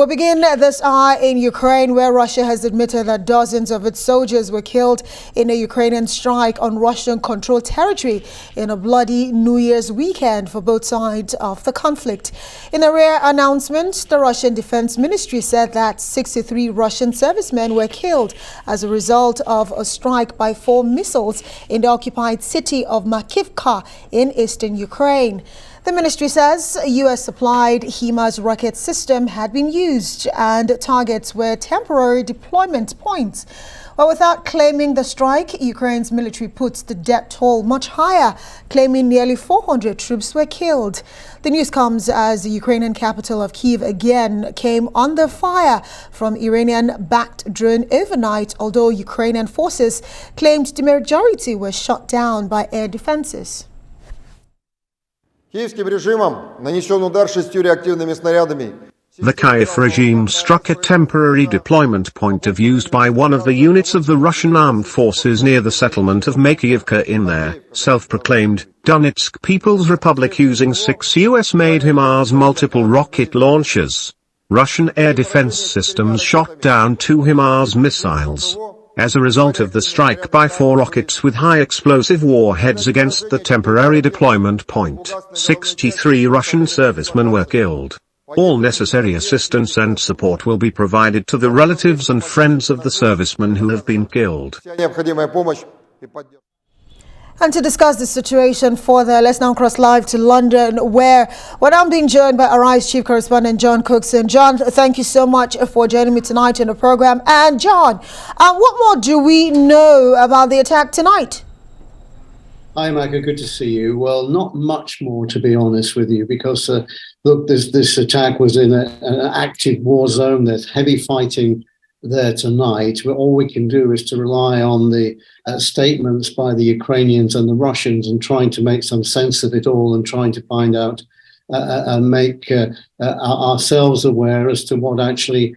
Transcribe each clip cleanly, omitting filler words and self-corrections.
We'll begin this hour in Ukraine, where Russia has admitted that dozens of its soldiers were killed in a Ukrainian strike on Russian-controlled territory in a bloody New Year's weekend for both sides of the conflict. In a rare announcement, the Russian Defense Ministry said that 63 Russian servicemen were killed as a result of a strike by 4 missiles in the occupied city of Makiivka in eastern Ukraine. The ministry says a US-supplied HIMARS rocket system had been used and targets were temporary deployment points. But without claiming the strike, Ukraine's military puts the death toll much higher, claiming nearly 400 troops were killed. The news comes as the Ukrainian capital of Kyiv again came under fire from Iranian-backed drone overnight, although Ukrainian forces claimed the majority were shot down by air defenses. The Kyiv regime struck a temporary deployment point used by one of the units of the Russian armed forces near the settlement of Makiivka in their self-proclaimed Donetsk People's Republic using 6 US-made HIMARS multiple rocket launchers. Russian air defense systems shot down 2 HIMARS missiles. As a result of the strike by 4 rockets with high explosive warheads against the temporary deployment point, 63 Russian servicemen were killed. All necessary assistance and support will be provided to the relatives and friends of the servicemen who have been killed. And to discuss the situation further, let's now cross live to London, where I'm being joined by Arise Chief Correspondent John Cookson. John, thank you so much for joining me tonight in the program. And John, what more do we know about the attack tonight? Hi, Micah. Good to see you. Well, not much more, to be honest with you, because look, this attack was in an active war zone. There's heavy fighting there tonight. All we can do is to rely on the statements by the Ukrainians and the Russians and trying to make some sense of it all and trying to find out and make ourselves aware as to what actually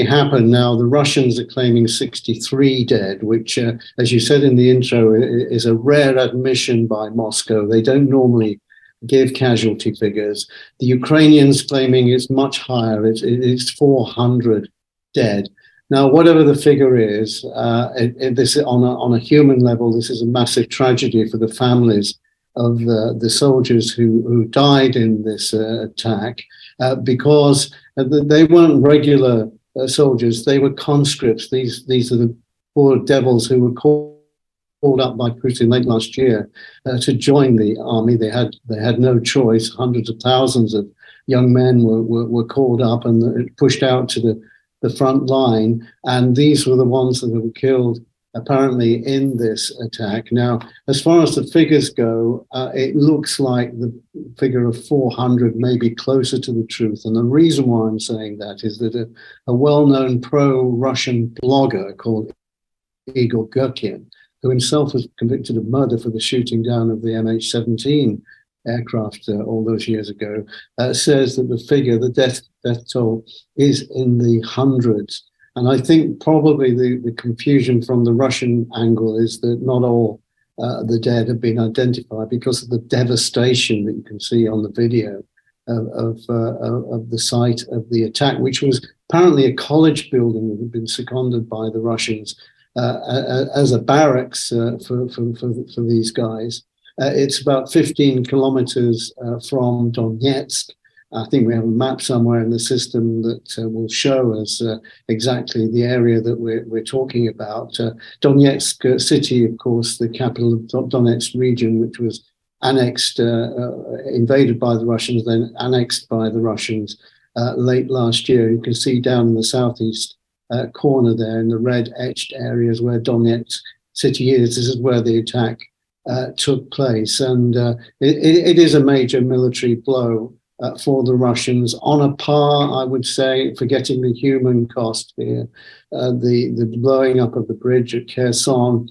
happened. Now, the Russians are claiming 63 dead, which, as you said in the intro, is a rare admission by Moscow. They don't normally give casualty figures. The Ukrainians claiming it's much higher. It's 400 dead. Now, whatever the figure is, this on a human level, this is a massive tragedy for the families of the soldiers who died in this attack, because they weren't regular soldiers; they were conscripts. These are the poor devils who were called up by Putin late last year to join the army. They had no choice. Hundreds of thousands of young men were called up and pushed out to the front line, and these were the ones that were killed apparently in this attack. Now, as far as the figures go, it looks like the figure of 400 may be closer to the truth, and the reason why I'm saying that is that a well-known pro-Russian blogger called Igor Gherkin, who himself was convicted of murder for the shooting down of the MH17 aircraft all those years ago, says that the figure, the death toll, is in the hundreds. And I think probably the confusion from the Russian angle is that not all the dead have been identified because of the devastation that you can see on the video of the site of the attack, which was apparently a college building that had been seconded by the Russians as a barracks for these guys. It's about 15 kilometers from Donetsk. I think we have a map somewhere in the system that will show us exactly the area that we're talking about. Donetsk city, of course, the capital of Donetsk region, which was annexed, invaded by the Russians, then annexed by the Russians late last year. You can see down in the southeast corner there in the red etched areas where Donetsk city is. This is where the attack took place, and it is a major military blow for the Russians, on a par, I would say, forgetting the human cost here, the blowing up of the bridge at Kherson,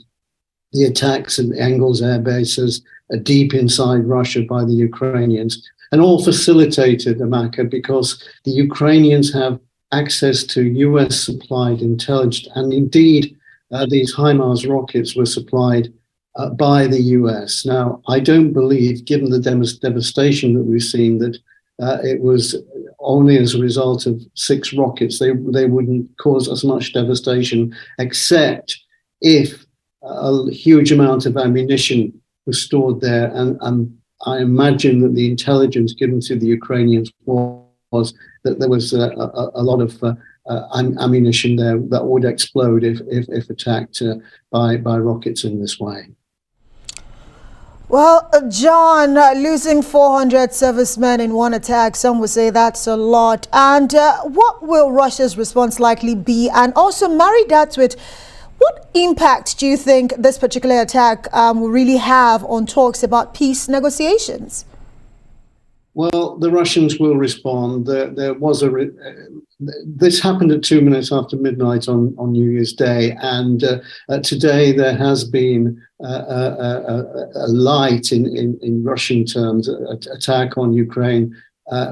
the attacks at Engels air bases deep inside Russia by the Ukrainians, and all facilitated, Amaka, because the Ukrainians have access to US-supplied intelligence, and indeed these HIMARS rockets were supplied by the US. Now, I don't believe, given the devastation that we've seen, that it was only as a result of 6 rockets. They wouldn't cause as much devastation, except if a huge amount of ammunition was stored there. And I imagine that the intelligence given to the Ukrainians was that there was a lot of ammunition there that would explode if attacked by rockets in this way. Well, John, losing 400 servicemen in one attack, some would say that's a lot. And what will Russia's response likely be? And also marry that with, what impact do you think this particular attack will really have on talks about peace negotiations? Well, the Russians will respond. There was this happened at 2 minutes after midnight on New Year's Day, and today there has been a light in Russian terms attack on Ukraine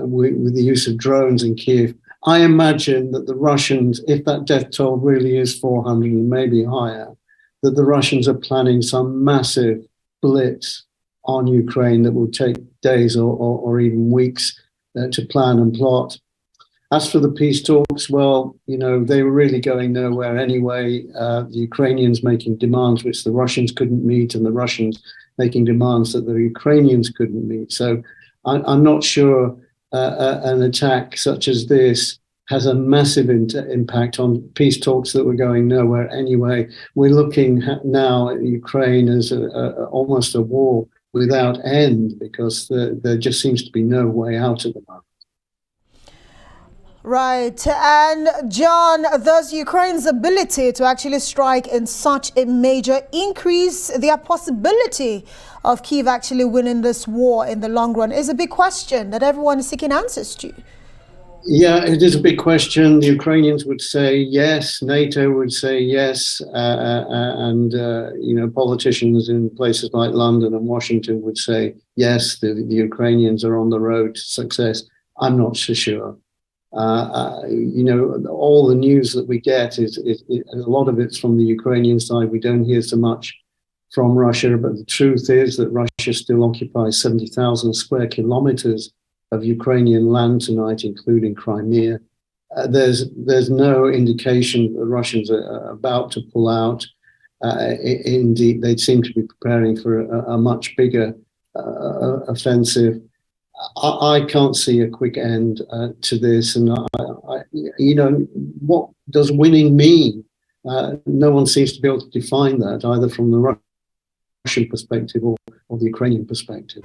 with the use of drones in Kiev. I imagine that the Russians, if that death toll really is 400 and maybe higher, that the Russians are planning some massive blitz on Ukraine that will take days or even weeks to plan and plot. As for the peace talks, well, you know, they were really going nowhere anyway. The Ukrainians making demands which the Russians couldn't meet, and the Russians making demands that the Ukrainians couldn't meet. So I'm not sure an attack such as this has a massive impact on peace talks that were going nowhere anyway. We're looking now at Ukraine as almost a war without end, because there just seems to be no way out at the moment. Right. And John, does Ukraine's ability to actually strike in such a major increase their possibility of Kyiv actually winning this war in the long run is a big question that everyone is seeking answers to. Yeah, it is a big question. The Ukrainians would say yes, NATO would say yes, and you know, politicians in places like London and Washington would say yes, the Ukrainians are on the road to success. I'm not so sure. You know, all the news that we get is a lot of it's from the Ukrainian side. We don't hear so much from Russia, but the truth is that Russia still occupies 70,000 square kilometers of Ukrainian land tonight, including Crimea. There's no indication that the Russians are about to pull out. Indeed, they seem to be preparing for a much bigger offensive. I can't see a quick end to this, and you know, what does winning mean? No one seems to be able to define that, either from the Russian perspective or the Ukrainian perspective.